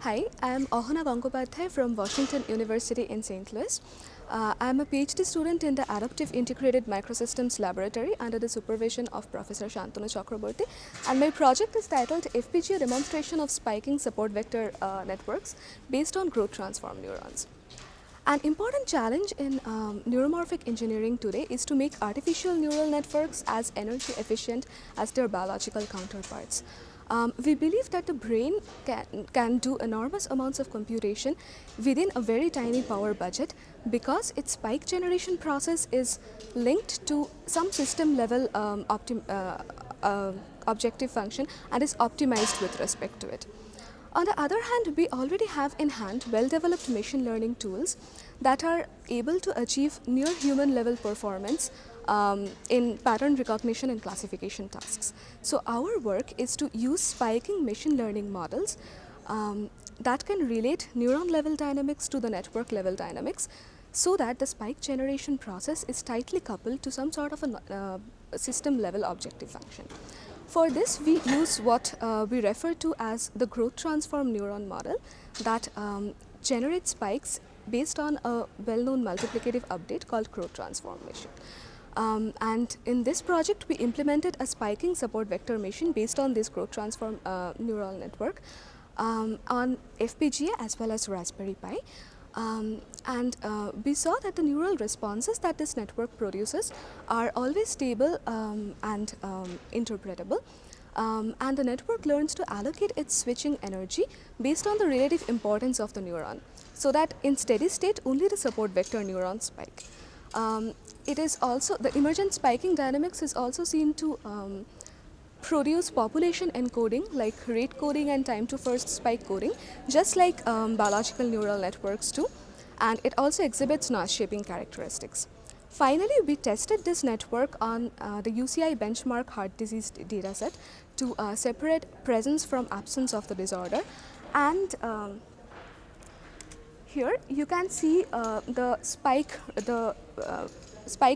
Hi, I am Ahana Gangopadhyay from Washington University in St. Louis. I am a PhD student in the Adaptive Integrated Microsystems Laboratory under the supervision of Professor Shantanu Chakraborty, and my project is titled FPGA Demonstration of Spiking Support Vector Networks based on Growth Transform Neurons. An important challenge in neuromorphic engineering today is to make artificial neural networks as energy efficient as their biological counterparts. We believe that the brain can do enormous amounts of computation within a very tiny power budget because its spike generation process is linked to some system level objective function and is optimized with respect to it. On the other hand, we already have in hand well-developed machine learning tools that are able to achieve near human level performance in pattern recognition and classification tasks. So our work is to use spiking machine learning models that can relate neuron level dynamics to the network level dynamics so that the spike generation process is tightly coupled to some sort of a system level objective function. For this, we use what we refer to as the growth transform neuron model that generates spikes based on a well-known multiplicative update called growth transformation. And in this project, we implemented a spiking support vector machine based on this growth transform neural network on FPGA as well as Raspberry Pi. We saw that the neural responses that this network produces are always stable and interpretable. And the network learns to allocate its switching energy based on the relative importance of the neuron, so that in steady state only the support vector neurons spike. It is also, the emergent spiking dynamics is also seen to produce population encoding like rate coding and time to first spike coding, just like biological neural networks do, and it also exhibits notch shaping characteristics. Finally, we tested this network on the UCI benchmark heart disease dataset to separate presence from absence of the disorder, and here you can see the spike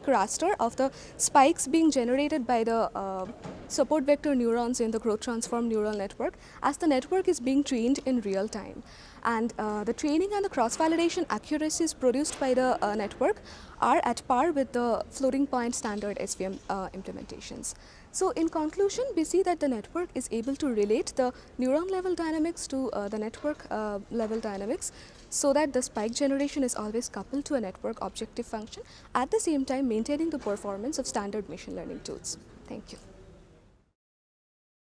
raster of the spikes being generated by the support vector neurons in the growth transform neural network as the network is being trained in real time. And the training and the cross-validation accuracies produced by the network are at par with the floating point standard SVM implementations. So in conclusion, we see that the network is able to relate the neuron level dynamics to the network level dynamics, so that the spike generation is always coupled to a network objective function, at the same time maintaining the performance of standard machine learning tools. Thank you.